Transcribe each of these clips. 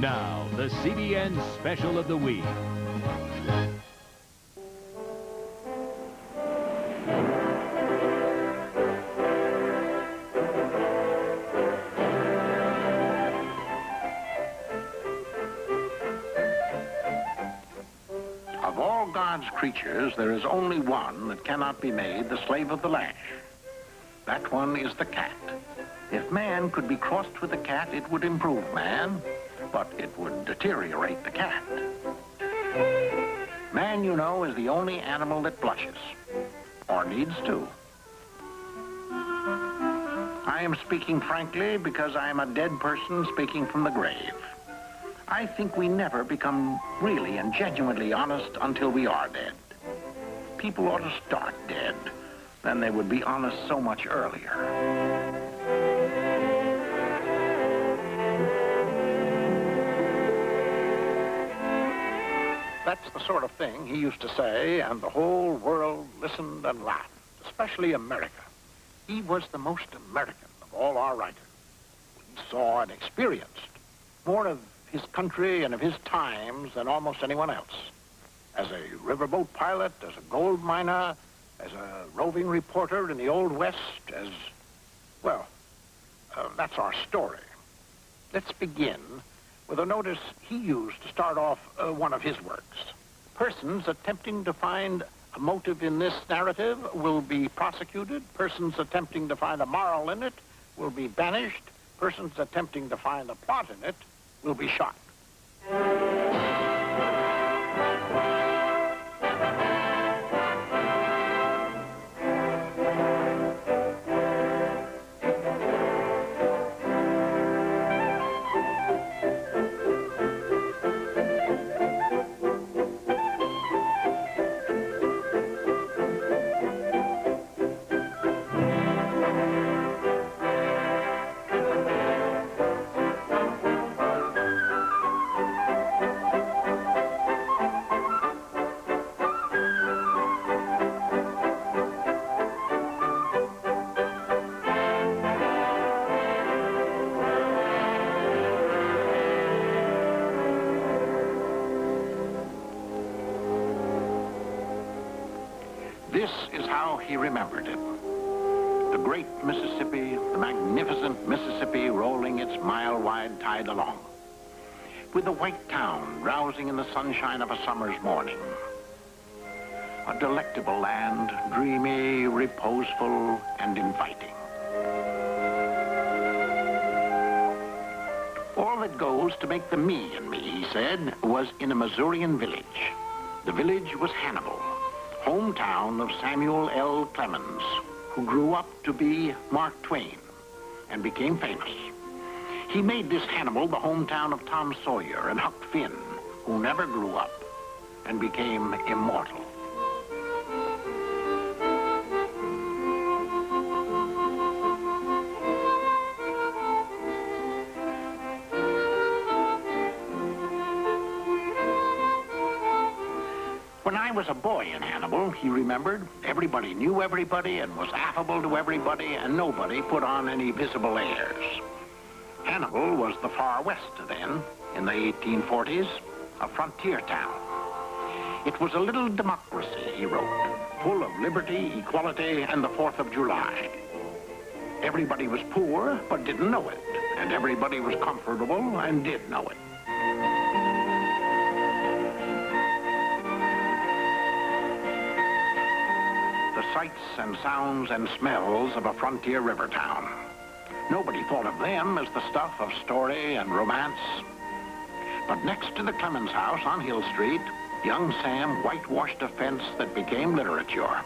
Now, the CBN Special of the Week. Of all God's creatures, there is only one that cannot be made the slave of the lash. That one is the cat. If man could be crossed with the cat, it would improve man, but it would deteriorate the cat. Man, you know, is the only animal that blushes, or needs to. I am speaking frankly because I am a dead person speaking from the grave. I think we never become really and genuinely honest until we are dead. People ought to start dead. Then they would be honest so much earlier. That's the sort of thing he used to say, and the whole world listened and laughed, especially America. He was the most American of all our writers. He saw and experienced more of his country and of his times than almost anyone else. As a riverboat pilot, as a gold miner, as a roving reporter in the Old West, that's our story. Let's begin with a notice he used to start off one of his works. Persons attempting to find a motive in this narrative will be prosecuted. Persons attempting to find a moral in it will be banished. Persons attempting to find a plot in it will be shot. This is how he remembered it. The great Mississippi, the magnificent Mississippi rolling its mile-wide tide along, with the white town drowsing in the sunshine of a summer's morning. A delectable land, dreamy, reposeful, and inviting. All that goes to make the me in me, he said, was in a Missourian village. The village was Hannibal, hometown of Samuel L. Clemens, who grew up to be Mark Twain and became famous. He made this Hannibal the hometown of Tom Sawyer and Huck Finn, who never grew up and became immortal. When I was a boy in Hannibal, he remembered, everybody knew everybody and was affable to everybody, and nobody put on any visible airs. Hannibal was the far west then, in the 1840s, a frontier town. It was a little democracy, he wrote, full of liberty, equality, and the 4th of July. Everybody was poor, but didn't know it, and everybody was comfortable and did know it. Sights and sounds and smells of a frontier river town. Nobody thought of them as the stuff of story and romance. But next to the Clemens house on Hill Street, young Sam whitewashed a fence that became literature.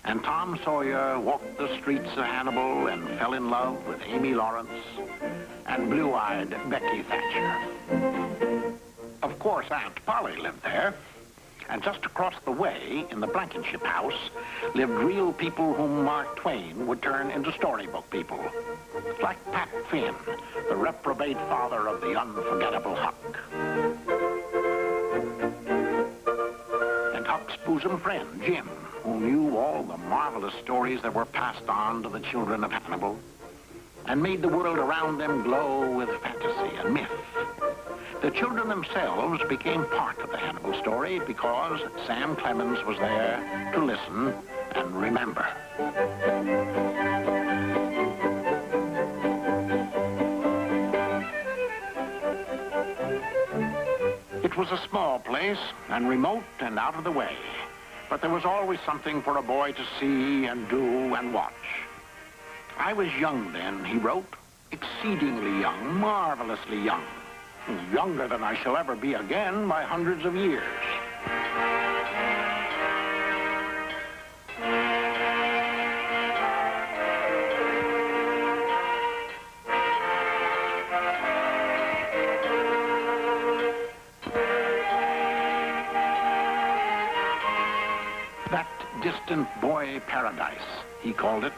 And Tom Sawyer walked the streets of Hannibal and fell in love with Amy Lawrence and blue-eyed Becky Thatcher. Of course, Aunt Polly lived there. And just across the way, in the Blankenship house, lived real people whom Mark Twain would turn into storybook people. Like Pat Finn, the reprobate father of the unforgettable Huck. And Huck's bosom friend, Jim, who knew all the marvelous stories that were passed on to the children of Hannibal, and made the world around them glow with fantasy and myth. The children themselves became part of the Hannibal story because Sam Clemens was there to listen and remember. It was a small place and remote and out of the way, but there was always something for a boy to see and do and watch. I was young then, he wrote, exceedingly young, marvelously young. Younger than I shall ever be again by hundreds of years. That distant boy paradise, he called it,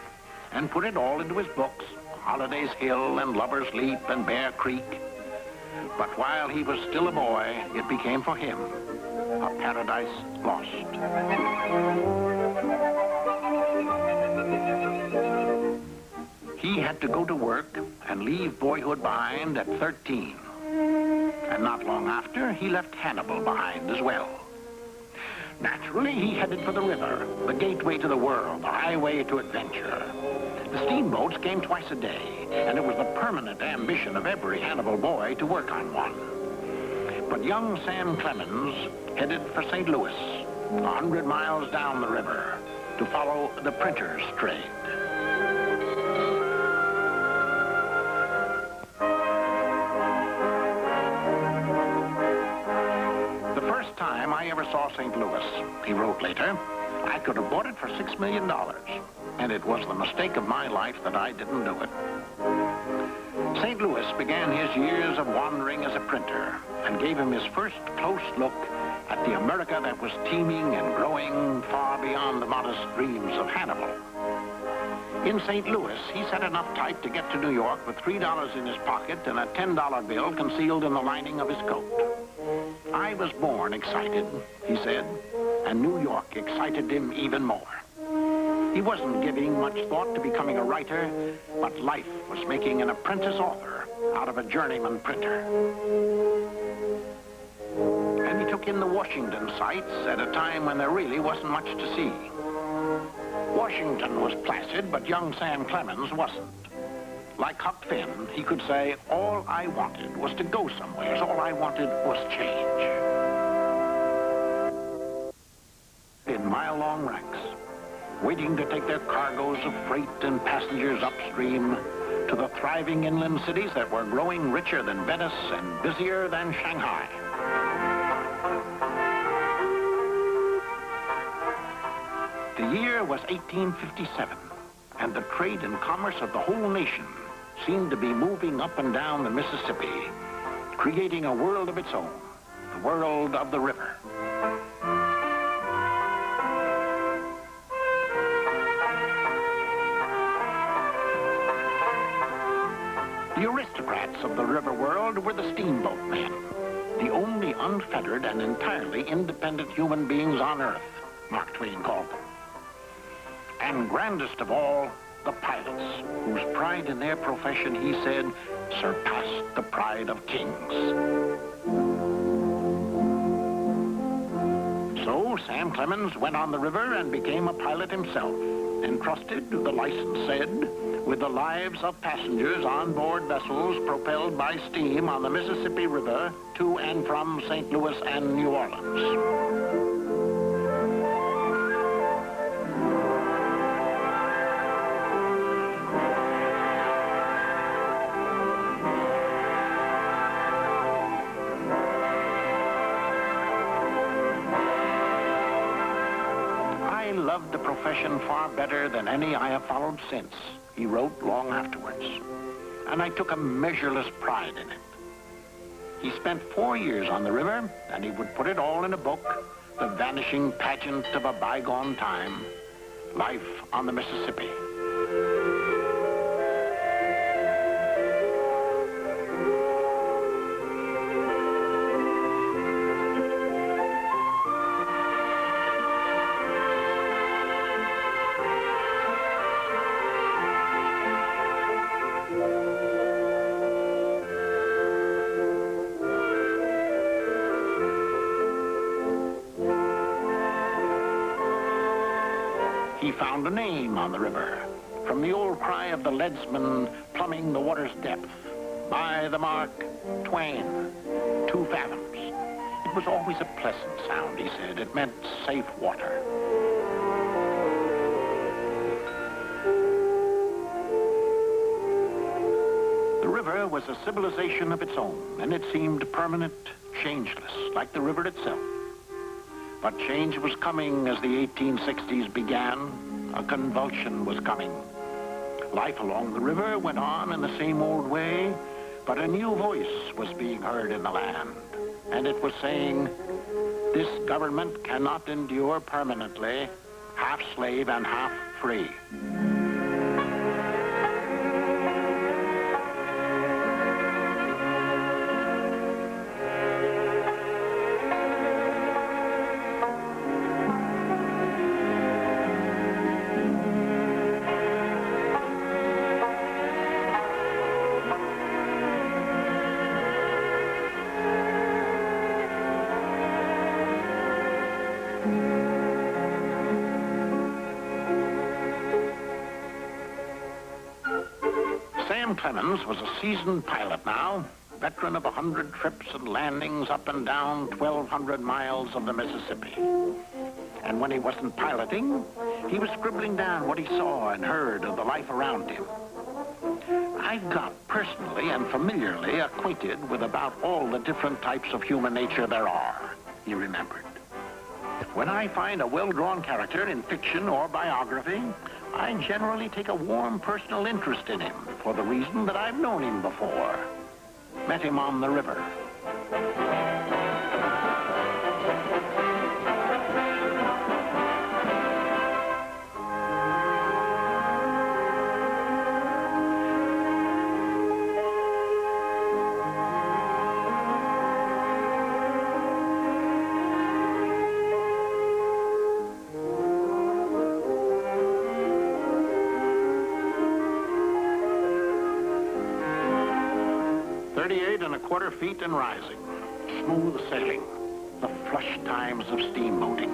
and put it all into his books, Holiday's Hill and Lover's Leap and Bear Creek. But while he was still a boy, it became for him a paradise lost. He had to go to work and leave boyhood behind at 13. And not long after, he left Hannibal behind as well. Naturally, he headed for the river, the gateway to the world, the highway to adventure. The steamboats came twice a day, and it was the permanent ambition of every Hannibal boy to work on one. But young Sam Clemens headed for St. Louis, 100 miles down the river, to follow the printer's trade. The first time I ever saw St. Louis, he wrote later, I could have bought it for $6 million. And it was the mistake of my life that I didn't do it. St. Louis began his years of wandering as a printer and gave him his first close look at the America that was teeming and growing far beyond the modest dreams of Hannibal. In St. Louis, he set enough type to get to New York with $3 in his pocket and a $10 bill concealed in the lining of his coat. I was born excited, he said, and New York excited him even more. He wasn't giving much thought to becoming a writer, but life was making an apprentice author out of a journeyman printer. And he took in the Washington sights at a time when there really wasn't much to see. Washington was placid, but young Sam Clemens wasn't. Like Huck Finn, he could say, all I wanted was to go somewhere. All I wanted was change. In mile-long ranks, waiting to take their cargoes of freight and passengers upstream to the thriving inland cities that were growing richer than Venice and busier than Shanghai. The year was 1857, and the trade and commerce of the whole nation seemed to be moving up and down the Mississippi, creating a world of its own, the world of the river. The aristocrats of the river world were the steamboat men, the only unfettered and entirely independent human beings on earth, Mark Twain called them. And grandest of all, the pilots, whose pride in their profession, he said, surpassed the pride of kings. So Sam Clemens went on the river and became a pilot himself, entrusted, the license said, with the lives of passengers on board vessels propelled by steam on the Mississippi River to and from St. Louis and New Orleans. I loved the profession far better than any I have followed since, he wrote long afterwards, and I took a measureless pride in it. He spent 4 years on the river, and he would put it all in a book, The Vanishing Pageant of a Bygone Time, Life on the Mississippi. found a name on the river. From the old cry of the leadsman plumbing the water's depth, by the mark, Twain, 2 fathoms. It was always a pleasant sound, he said. It meant safe water. The river was a civilization of its own, and it seemed permanent, changeless, like the river itself. But change was coming as the 1860s began. A convulsion was coming. Life along the river went on in the same old way, but a new voice was being heard in the land. And it was saying, this government cannot endure permanently, half slave and half free. Sam Clemens was a seasoned pilot now, veteran of 100 trips and landings up and down 1,200 miles of the Mississippi. And when he wasn't piloting, he was scribbling down what he saw and heard of the life around him. I got personally and familiarly acquainted with about all the different types of human nature there are, he remembered. When I find a well-drawn character in fiction or biography, I generally take a warm personal interest in him for the reason that I've known him before. Met him on the river. .25 feet and rising. Smooth sailing. The flush times of steamboating.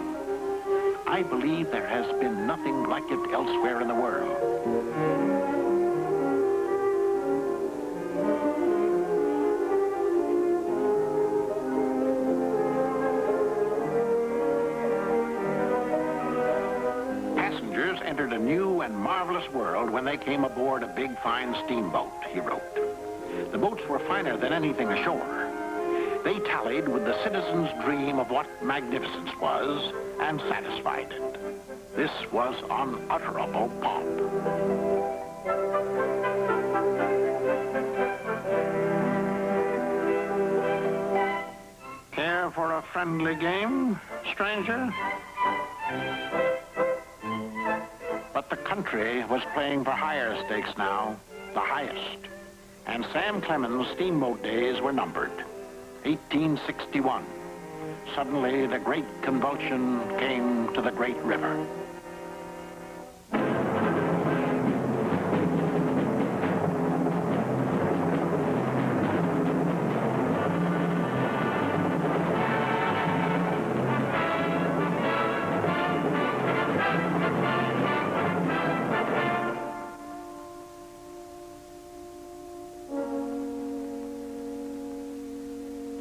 I believe there has been nothing like it elsewhere in the world. Passengers entered a new and marvelous world when they came aboard a big, fine steamboat, he wrote. The boats were finer than anything ashore. They tallied with the citizen's dream of what magnificence was and satisfied it. This was unutterable pomp. Care for a friendly game, stranger? But the country was playing for higher stakes now, the highest. And Sam Clemens' steamboat days were numbered. 1861. Suddenly, the great convulsion came to the great river.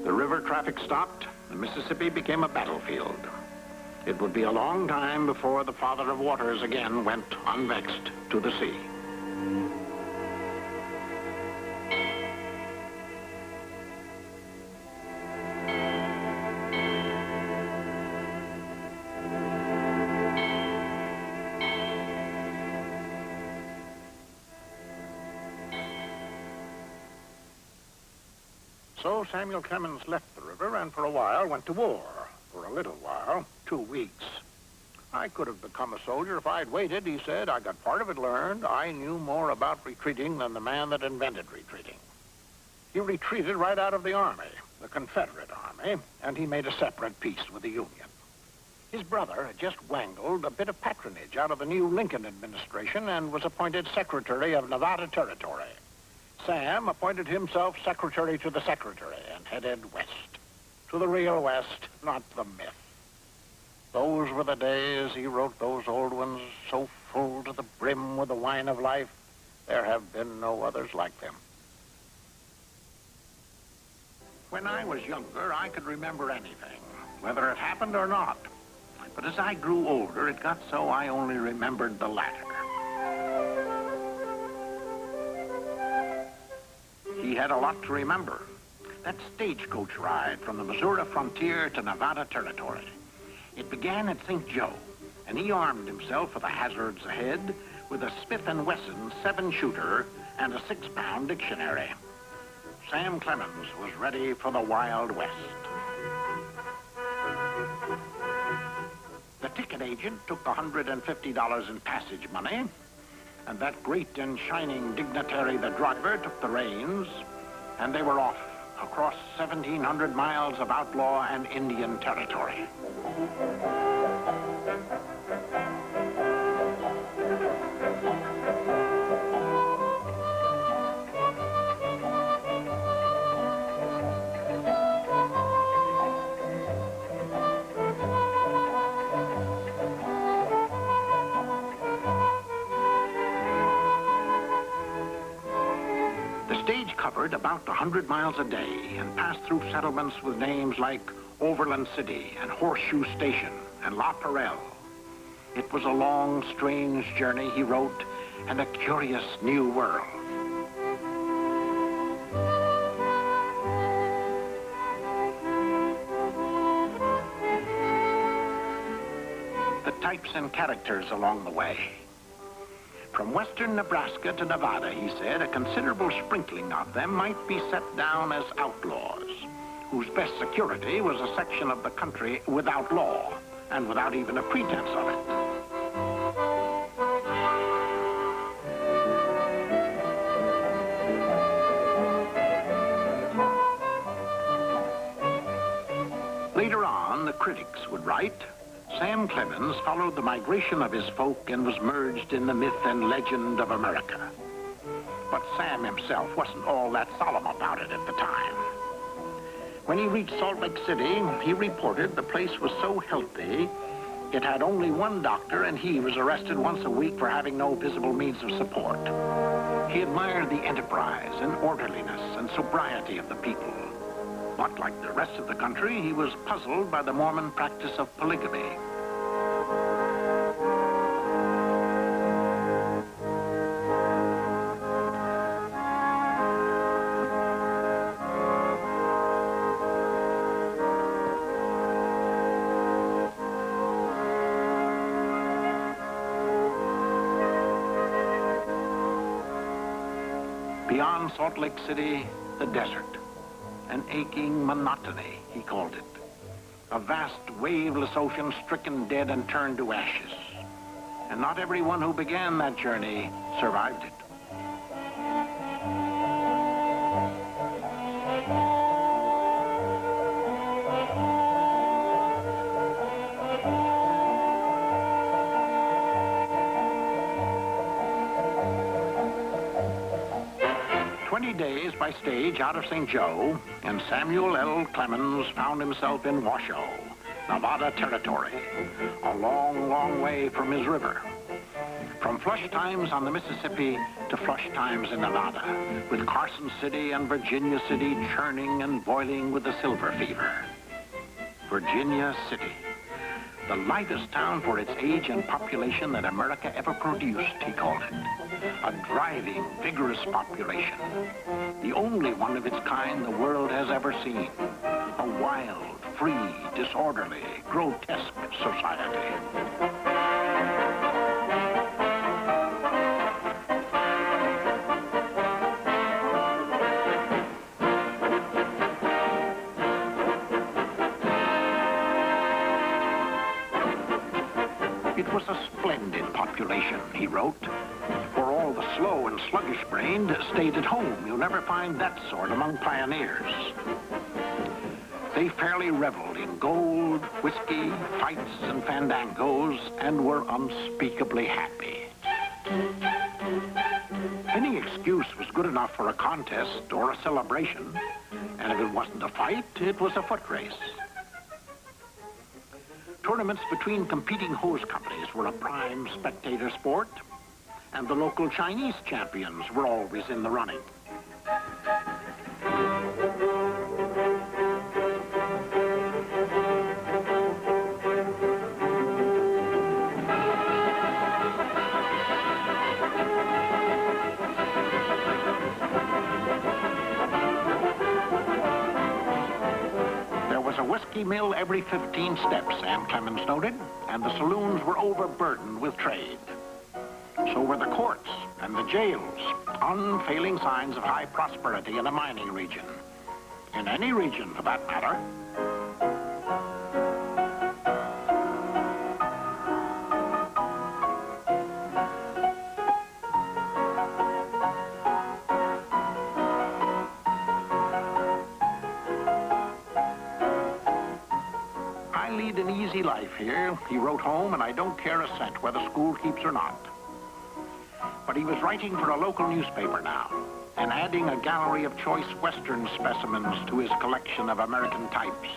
The river traffic stopped. The Mississippi became a battlefield. It would be a long time before the Father of Waters again went unvexed to the sea. So Samuel Clemens left the river and for a while went to war. For a little while, 2 weeks. I could have become a soldier if I'd waited, he said. I got part of it learned. I knew more about retreating than the man that invented retreating. He retreated right out of the Army, the Confederate Army, and he made a separate peace with the Union. His brother had just wangled a bit of patronage out of the new Lincoln administration and was appointed Secretary of Nevada Territory. Sam appointed himself secretary to the secretary and headed west. To the real west, not the myth. Those were the days, he wrote, those old ones, so full to the brim with the wine of life. There have been no others like them. When I was younger, I could remember anything, whether it happened or not. But as I grew older, it got so I only remembered the latter. He had a lot to remember. That stagecoach ride from the Missouri frontier to Nevada territory. It began at St. Joe, and he armed himself for the hazards ahead with a Smith & Wesson 7-shooter and a 6-pound dictionary. Sam Clemens was ready for the Wild West. The ticket agent took $150 in passage money, and that great and shining dignitary, the driver, took the reins, and they were off across 1,700 miles of outlaw and Indian territory. Covered about 100 miles a day and passed through settlements with names like Overland City and Horseshoe Station and La Perelle. It was a long, strange journey, he wrote, and a curious new world. The types and characters along the way. From western Nebraska to Nevada, he said, a considerable sprinkling of them might be set down as outlaws, whose best security was a section of the country without law and without even a pretense of it. Later on, the critics would write, Sam Clemens followed the migration of his folk and was merged in the myth and legend of America. But Sam himself wasn't all that solemn about it at the time. When he reached Salt Lake City, he reported the place was so healthy, it had only one doctor and he was arrested once a week for having no visible means of support. He admired the enterprise and orderliness and sobriety of the people. But like the rest of the country, he was puzzled by the Mormon practice of polygamy. Beyond Salt Lake City, the desert. An aching monotony, he called it. A vast, waveless ocean stricken dead and turned to ashes. And not everyone who began that journey survived it. Days by stage out of St. Joe, and Samuel L. Clemens found himself in Washoe, Nevada territory, a long, long way from his river. From flush times on the Mississippi to flush times in Nevada, with Carson City and Virginia City churning and boiling with the silver fever. Virginia City, the lightest town for its age and population that America ever produced, he called it. A driving, vigorous population. The only one of its kind the world has ever seen. A wild, free, disorderly, grotesque society. It was a splendid population, he wrote. For all the slow and sluggish-brained stayed at home. You'll never find that sort among pioneers. They fairly reveled in gold, whiskey, fights, and fandangos, and were unspeakably happy. Any excuse was good enough for a contest or a celebration, and if it wasn't a fight, it was a foot race. Tournaments between competing hose companies were a prime spectator sport, and the local Chinese champions were always in the running. There was a whiskey mill every 15 steps, Sam Clemens noted, and the saloons were overburdened with trade. So were the courts and the jails, unfailing signs of high prosperity in a mining region. In any region, for that matter. I lead an easy life here, he wrote home, and I don't care a cent whether school keeps or not. But he was writing for a local newspaper now, and adding a gallery of choice Western specimens to his collection of American types,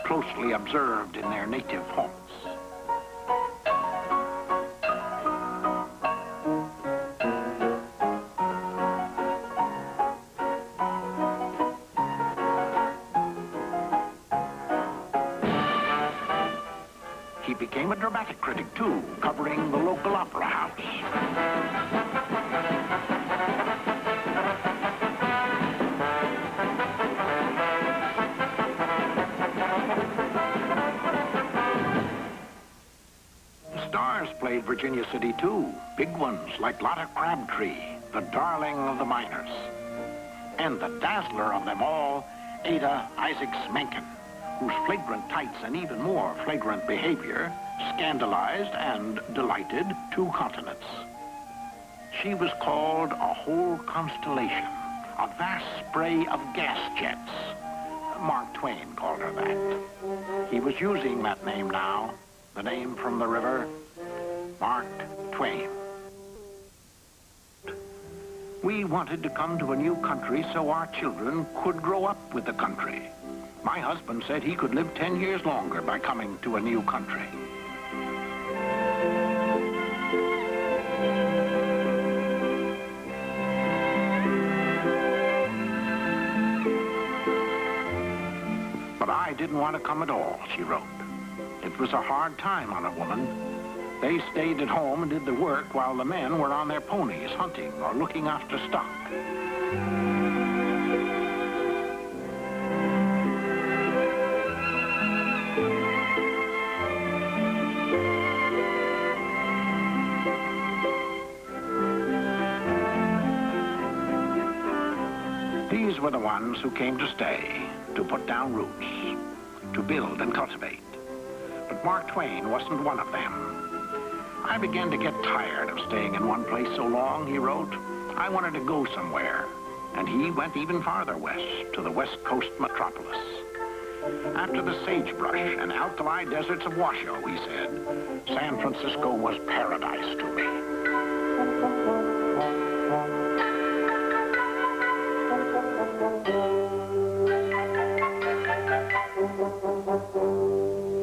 closely observed in their native haunts. He became a dramatic critic, too, covering the local opera house. Played Virginia City, too. Big ones like Lotta Crabtree, the darling of the miners. And the dazzler of them all, Ada Isaacs Menken, whose flagrant tights and even more flagrant behavior scandalized and delighted 2 continents. She was called a whole constellation, a vast spray of gas jets. Mark Twain called her that. He was using that name now, the name from the river, Mark Twain. We wanted to come to a new country so our children could grow up with the country. My husband said he could live 10 years longer by coming to a new country. But I didn't want to come at all, she wrote. It was a hard time on a woman. They stayed at home and did the work while the men were on their ponies hunting or looking after stock. These were the ones who came to stay, to put down roots, to build and cultivate. But Mark Twain wasn't one of them. I began to get tired of staying in one place so long, he wrote. I wanted to go somewhere. And he went even farther west, to the West Coast metropolis. After the sagebrush and alkali deserts of Washoe, he said, San Francisco was paradise to me.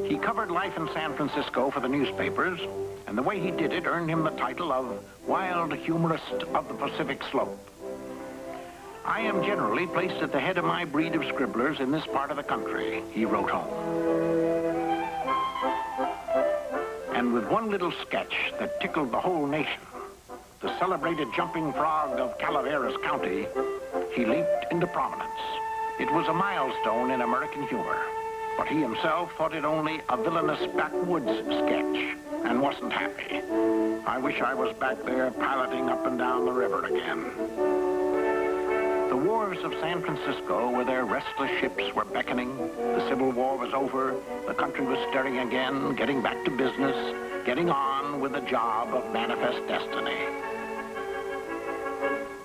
He covered life in San Francisco for the newspapers, and the way he did it earned him the title of Wild Humorist of the Pacific Slope. I am generally placed at the head of my breed of scribblers in this part of the country, he wrote home. And with one little sketch that tickled the whole nation, the celebrated jumping frog of Calaveras County, he leaped into prominence. It was a milestone in American humor, but he himself thought it only a villainous backwoods sketch and wasn't happy. I wish I was back there piloting up and down the river again. The wharves of San Francisco, where their restless ships were beckoning, the Civil War was over, the country was stirring again, getting back to business, getting on with the job of manifest destiny.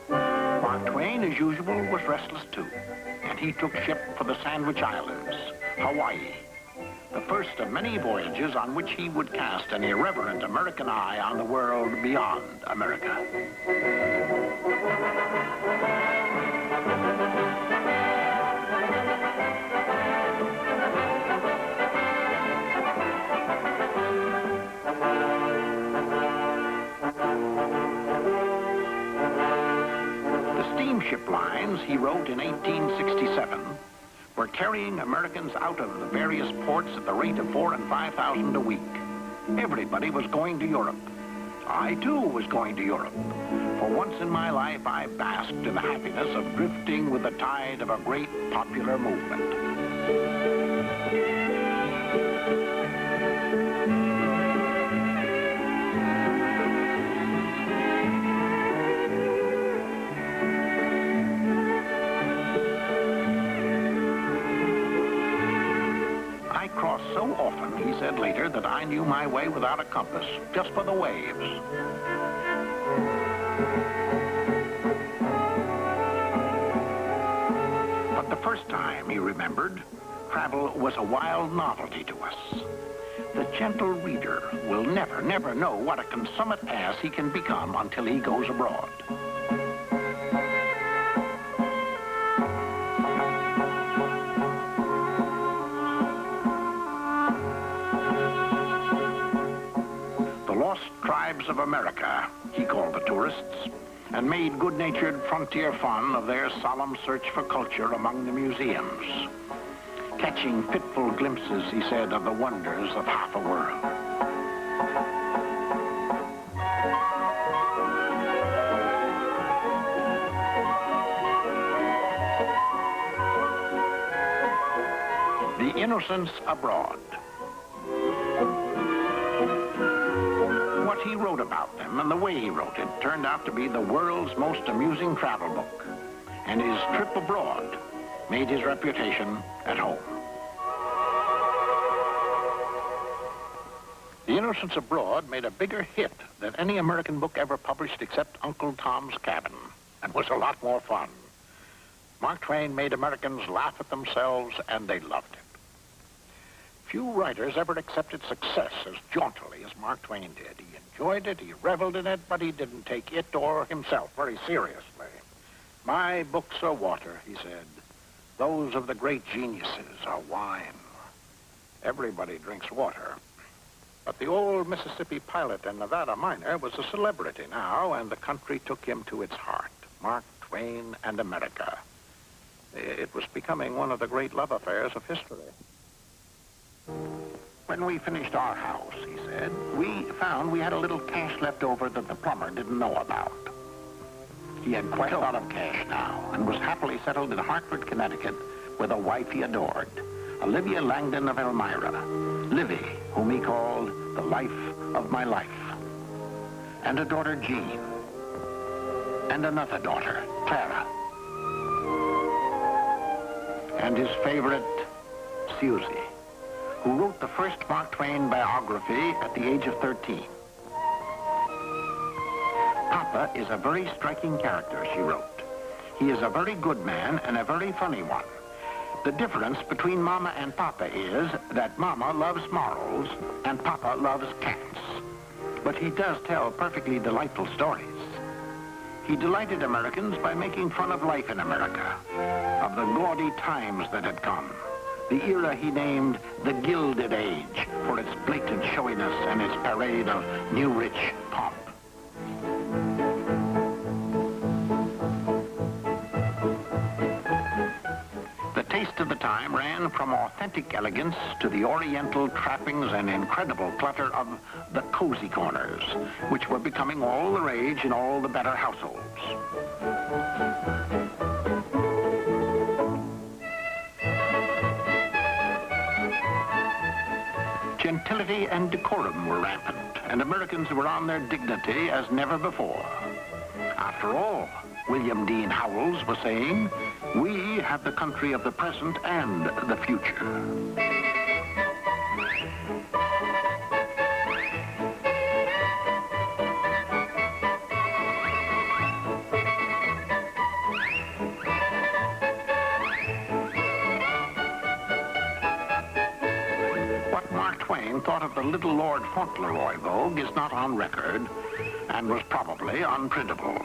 Mark Twain, as usual, was restless too, and he took ship for the Sandwich Islands, Hawaii, the first of many voyages on which he would cast an irreverent American eye on the world beyond America. steamship lines, he wrote in 1867, were carrying Americans out of the various ports at the rate of 4,000 and 5,000 a week. Everybody was going to Europe. I, too, was going to Europe. For once in my life, I basked in the happiness of drifting with the tide of a great popular movement. I crossed so often, he said later, that I knew my way without a compass, just for the waves. But the first time, he remembered, travel was a wild novelty to us. The gentle reader will never, never know what a consummate ass he can become until he goes abroad. Tribes of America, he called the tourists, and made good-natured frontier fun of their solemn search for culture among the museums, catching fitful glimpses, he said, of the wonders of half a world. The Innocents Abroad. What he wrote about them and the way he wrote it turned out to be the world's most amusing travel book, and his trip abroad made his reputation at home. The Innocents Abroad made a bigger hit than any American book ever published except Uncle Tom's Cabin, and was a lot more fun. Mark Twain made Americans laugh at themselves, and they loved it. Few writers ever accepted success as jauntily as Mark Twain did. He enjoyed it, he reveled in it, but he didn't take it or himself very seriously. My books are water, he said. Those of the great geniuses are wine. Everybody drinks water. But the old Mississippi pilot and Nevada miner was a celebrity now, and the country took him to its heart. Mark Twain and America. It was becoming one of the great love affairs of history. When we finished our house, he said, we found we had a little cash left over that the plumber didn't know about. He had quite a lot of cash now and was happily settled in Hartford, Connecticut with a wife he adored, Olivia Langdon of Elmira, Livy, whom he called the life of my life, and a daughter, Jean, and another daughter, Clara, and his favorite, Susie, who wrote the first Mark Twain biography at the age of 13. Papa is a very striking character, she wrote. He is a very good man and a very funny one. The difference between Mama and Papa is that Mama loves morals and Papa loves cats. But he does tell perfectly delightful stories. He delighted Americans by making fun of life in America, of the gaudy times that had come. The era he named the Gilded Age for its blatant showiness and its parade of new rich pomp. The taste of the time ran from authentic elegance to the oriental trappings and incredible clutter of the cozy corners, which were becoming all the rage in all the better households. Gentility and decorum were rampant, and Americans were on their dignity as never before. After all, William Dean Howells was saying, we have the country of the present and the future. Twain thought of the Little Lord Fauntleroy vogue is not on record and was probably unprintable.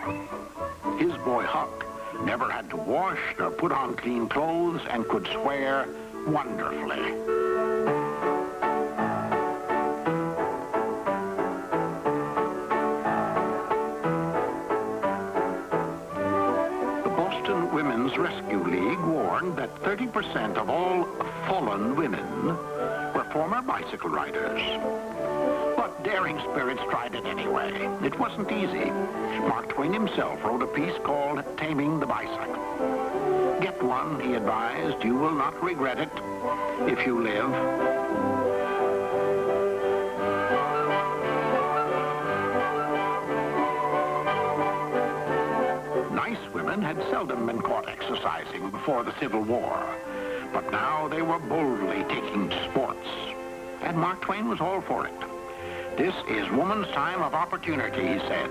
His boy Huck never had to wash or put on clean clothes and could swear wonderfully. The Women's Rescue League warned that 30% of all fallen women were former bicycle riders. But daring spirits tried it anyway. It wasn't easy. Mark Twain himself wrote a piece called Taming the Bicycle. Get one, he advised. You will not regret it if you live. Nice women had seldom been caught exercising before the Civil War, but now they were boldly taking to sports. And Mark Twain was all for it. This is woman's time of opportunity, he said.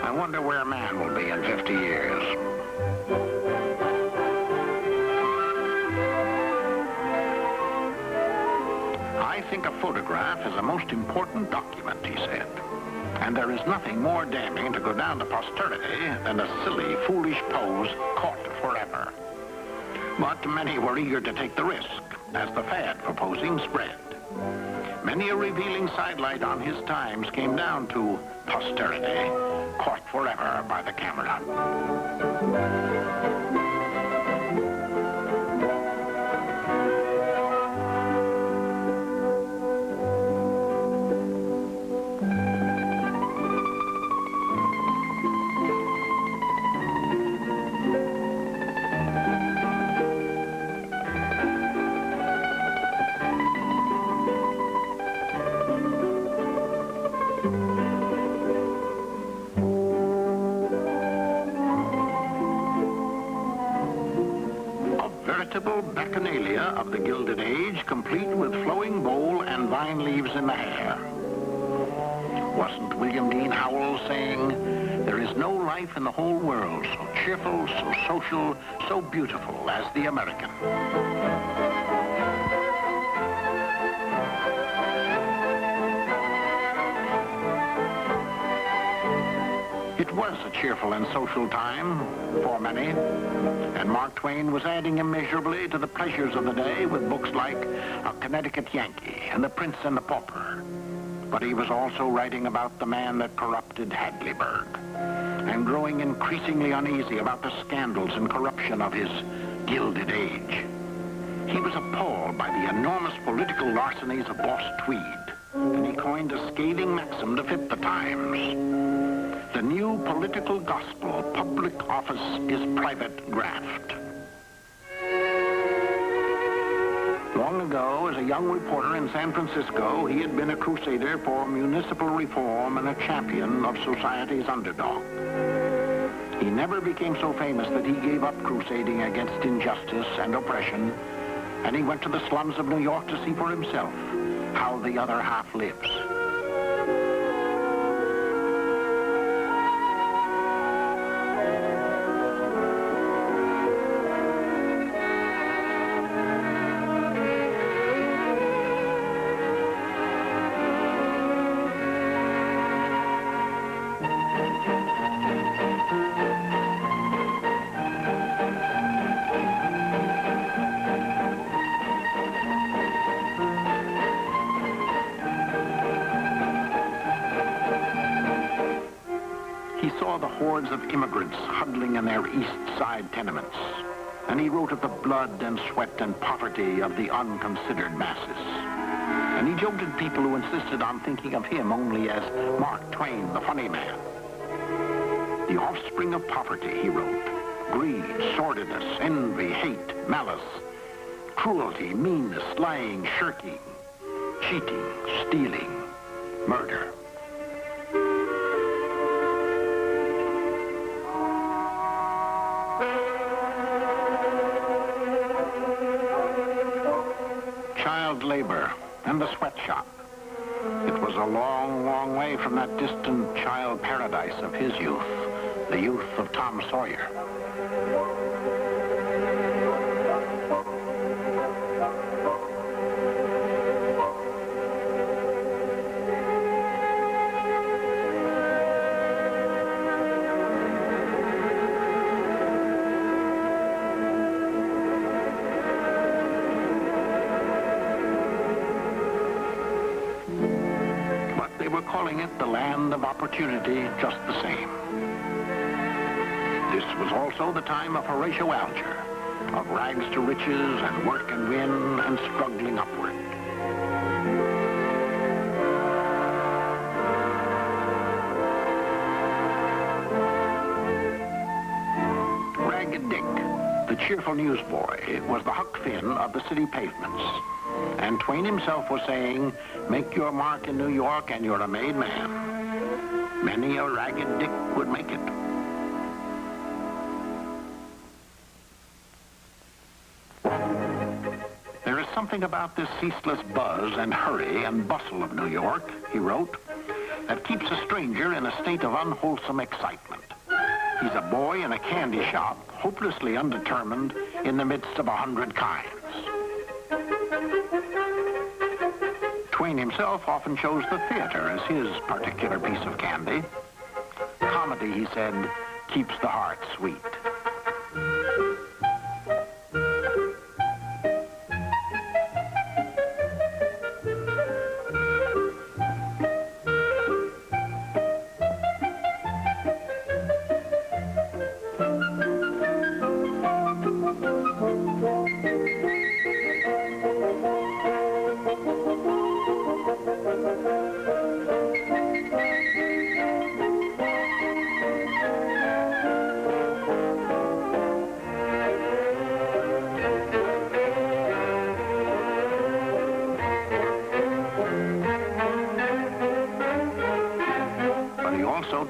I wonder where man will be in 50 years. I think a photograph is a most important document, he said. And there is nothing more damning to go down to posterity than a silly, foolish pose caught forever. But many were eager to take the risk as the fad for posing spread. Many a revealing sidelight on his times came down to posterity, caught forever by the camera. Bacchanalia of the Gilded Age, complete with flowing bowl and vine leaves in the hair. Wasn't William Dean Howells saying, there is no life in the whole world so cheerful, so social, so beautiful as the American? It was a cheerful and social time for many, and Mark Twain was adding immeasurably to the pleasures of the day with books like A Connecticut Yankee and The Prince and the Pauper. But he was also writing about the man that corrupted Hadleyburg, and growing increasingly uneasy about the scandals and corruption of his Gilded Age. He was appalled by the enormous political larcenies of Boss Tweed, and he coined a scathing maxim to fit the times. The new political gospel, public office is private graft. Long ago, as a young reporter in San Francisco, he had been a crusader for municipal reform and a champion of society's underdog. He never became so famous that he gave up crusading against injustice and oppression, and he went to the slums of New York to see for himself how the other half lives. He saw the hordes of immigrants huddling in their East Side tenements, and he wrote of the blood and sweat and poverty of the unconsidered masses. And he joked at people who insisted on thinking of him only as Mark Twain, the funny man. The offspring of poverty, he wrote, greed, sordidness, envy, hate, malice, cruelty, meanness, lying, shirking, cheating, stealing, murder. Child labor and the sweatshop. It was a long, long way from that distant child paradise of his youth, the youth of Tom Sawyer. They were calling it the land of opportunity just the same. This was also the time of Horatio Alger, of rags to riches and work and win and struggling upward. Ragged Dick, the cheerful newsboy, was the Huck Finn of the city pavements. And Twain himself was saying, make your mark in New York and you're a made man. Many a ragged Dick would make it. There is something about this ceaseless buzz and hurry and bustle of New York, he wrote, that keeps a stranger in a state of unwholesome excitement. He's a boy in a candy shop, hopelessly undetermined in the midst of 100 kinds. Twain himself often chose the theater as his particular piece of candy. Comedy, he said, keeps the heart sweet.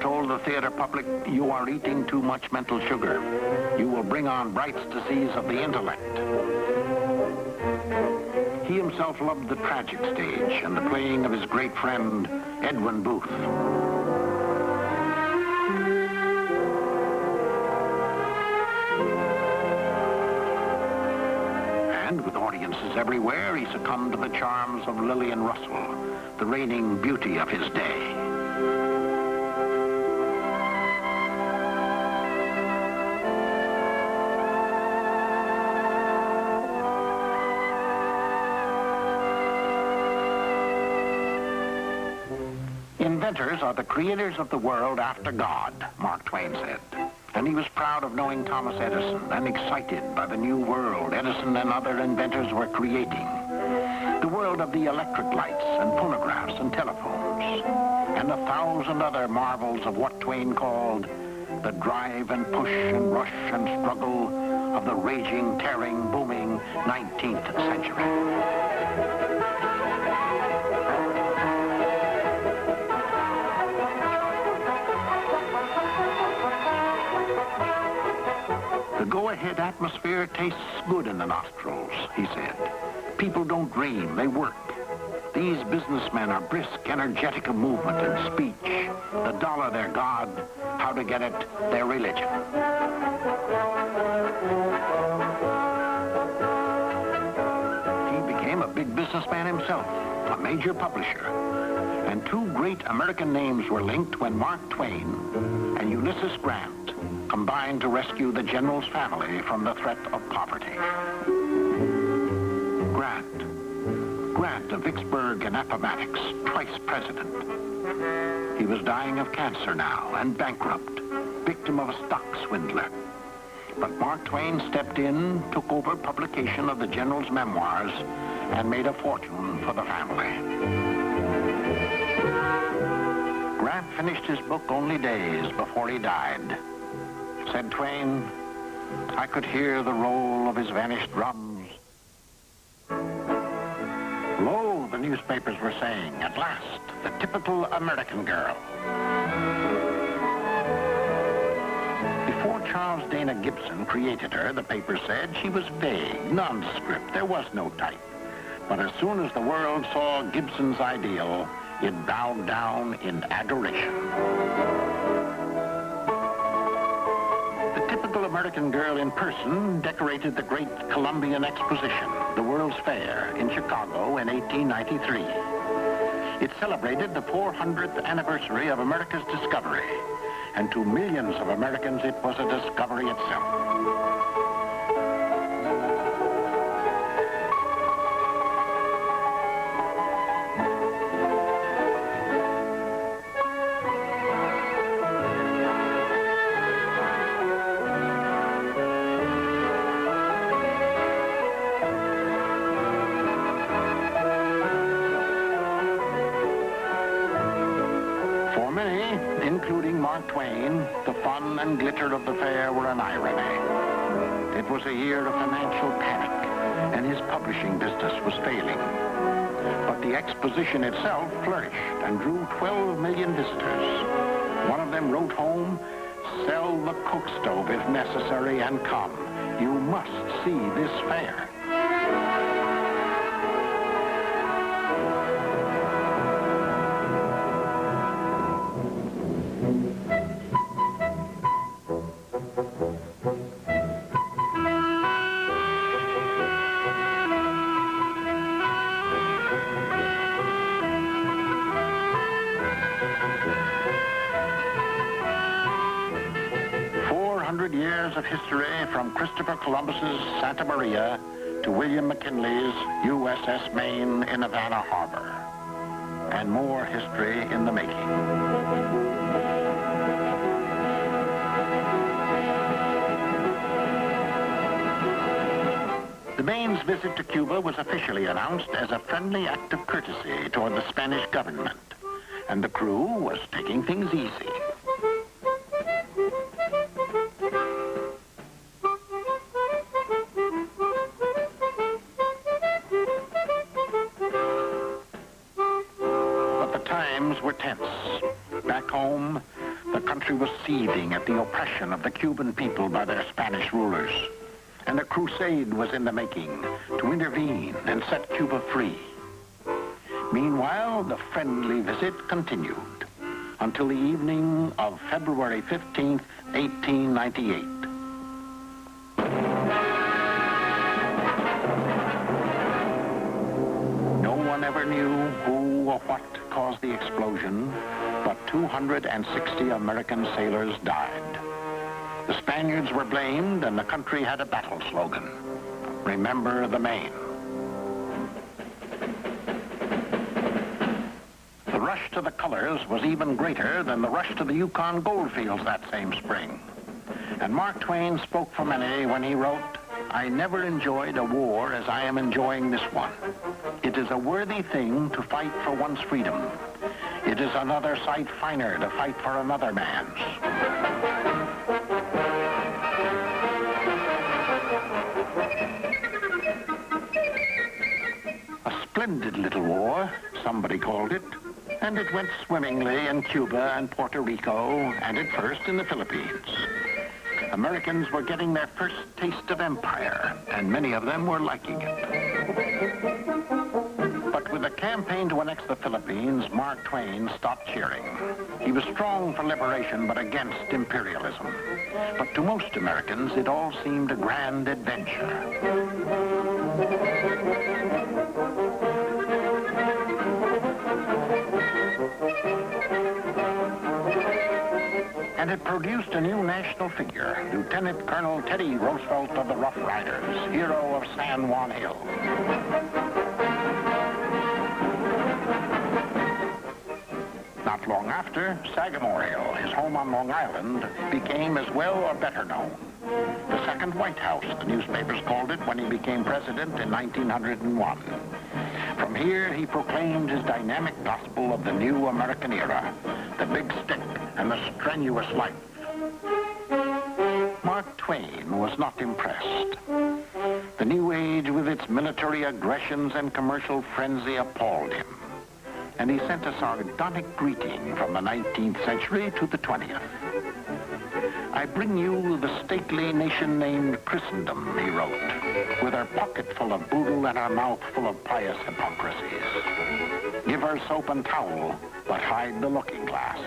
Told the theater public, you are eating too much mental sugar. You will bring on Bright's disease of the intellect. He himself loved the tragic stage and the playing of his great friend, Edwin Booth. And with audiences everywhere, he succumbed to the charms of Lillian Russell, the reigning beauty of his day. Inventors are the creators of the world after God, Mark Twain said. And he was proud of knowing Thomas Edison and excited by the new world Edison and other inventors were creating. The world of the electric lights and phonographs and telephones, and 1,000 other marvels of what Twain called the drive and push and rush and struggle of the raging, tearing, booming 19th century. The go-ahead atmosphere tastes good in the nostrils, he said. People don't dream, they work. These businessmen are brisk, energetic of movement and speech. The dollar their God, how to get it their religion. He became a big businessman himself, a major publisher. And two great American names were linked when Mark Twain and Ulysses Grant combined to rescue the general's family from the threat of poverty. Grant of Vicksburg and Appomattox, twice president. He was dying of cancer now and bankrupt, victim of a stock swindler. But Mark Twain stepped in, took over publication of the general's memoirs, and made a fortune for the family. Grant finished his book only days before he died. Said Twain, I could hear the roll of his vanished drums. Lo, the newspapers were saying, at last, the typical American girl. Before Charles Dana Gibson created her, the paper said, she was vague, nondescript, there was no type. But as soon as the world saw Gibson's ideal, it bowed down in adoration. The typical American girl in person decorated the great Columbian Exposition, the World's Fair, in Chicago in 1893. It celebrated the 400th anniversary of America's discovery, and to millions of Americans it was a discovery itself. Mark Twain, the fun and glitter of the fair were an irony. It was a year of financial panic, and his publishing business was failing. But the exposition itself flourished and drew 12 million visitors. One of them wrote home, "Sell the cook stove if necessary and come. You must see this fair." 400 years of history from Christopher Columbus's Santa Maria to William McKinley's USS Maine in Havana Harbor. And more history in the making. The Maine's visit to Cuba was officially announced as a friendly act of courtesy toward the Spanish government, and the crew was taking things easy. But the times were tense. Back home, the country was seething at the oppression of the Cuban people by their Spanish rulers. And a crusade was in the making to intervene and set Cuba free. Meanwhile, the friendly visit continued until the evening of February 15th, 1898. No one ever knew who or what caused the explosion, but 260 American sailors died. The Spaniards were blamed, and the country had a battle slogan: "Remember the Maine." The rush to the colors was even greater than the rush to the Yukon goldfields that same spring. And Mark Twain spoke for many when he wrote, "I never enjoyed a war as I am enjoying this one. It is a worthy thing to fight for one's freedom. It is another sight finer to fight for another man's." A splendid little war, somebody called it, and it went swimmingly in Cuba and Puerto Rico, and at first in the Philippines. Americans were getting their first taste of empire, and many of them were liking it. But with the campaign to annex the Philippines, Mark Twain stopped cheering. He was strong for liberation, but against imperialism. But to most Americans, it all seemed a grand adventure. And it produced a new national figure, Lieutenant Colonel Teddy Roosevelt of the Rough Riders, hero of San Juan Hill. Not long after, Sagamore Hill, his home on Long Island, became as well or better known. The second White House, the newspapers called it when he became president in 1901. From here, he proclaimed his dynamic gospel of the new American era, the big stick and the strenuous life. Mark Twain was not impressed. The new age with its military aggressions and commercial frenzy appalled him. And he sent a sardonic greeting from the 19th century to the 20th. "I bring you the stately nation named Christendom," he wrote, "with her pocket full of boodle and her mouth full of pious hypocrisies. Give her soap and towel, but hide the looking glass."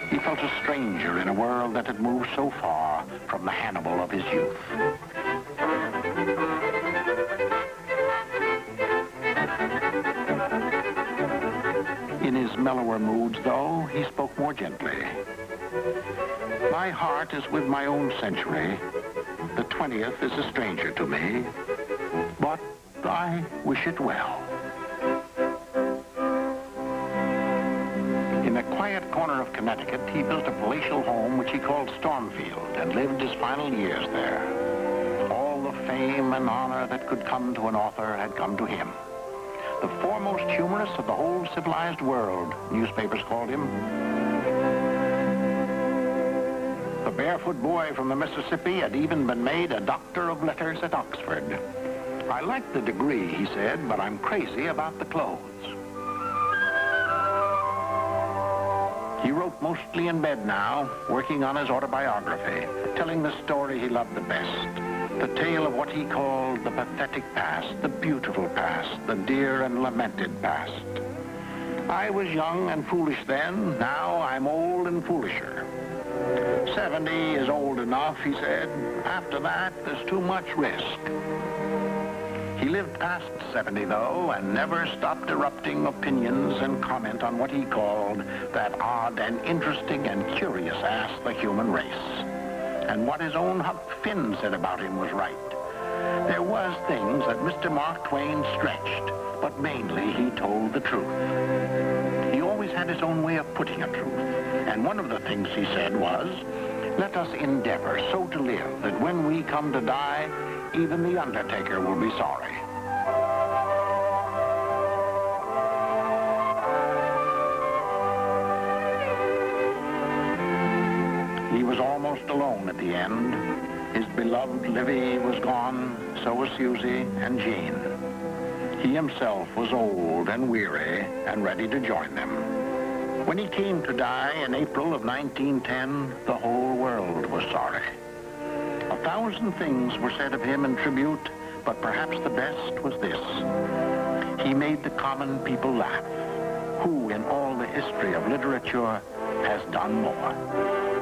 He felt a stranger in a world that had moved so far from the Hannibal of his youth. In his mellower moods, though, he spoke more gently. "My heart is with my own century. The 20th is a stranger to me, but I wish it well." In a quiet corner of Connecticut, he built a palatial home which he called Stormfield and lived his final years there. All the fame and honor that could come to an author had come to him. The foremost humorist of the whole civilized world, newspapers called him. barefoot boy from the Mississippi had even been made a doctor of letters at Oxford. I like the degree, he said, but I'm crazy about the clothes. He wrote mostly in bed now, working on his autobiography, telling the story he loved the best, the tale of what he called the pathetic past, the beautiful past, the dear and lamented past. I was young and foolish then. Now I'm old and foolisher. 70 is old enough, he said. After that, there's too much risk. He lived past 70, though, and never stopped erupting opinions and comment on what he called that odd and interesting and curious ass, the human race. And what his own Huck Finn said about him was right. There was things that Mr. Mark Twain stretched, but mainly he told the truth. He always had his own way of putting a truth. And one of the things he said was, let us endeavor so to live that when we come to die, even the undertaker will be sorry. He was almost alone at the end. His beloved Livy was gone, so was Susie and Jean. He himself was old and weary and ready to join them. When he came to die in April of 1910, the whole world was sorry. 1,000 things were said of him in tribute, but perhaps the best was this. He made the common people laugh. Who in all the history of literature has done more?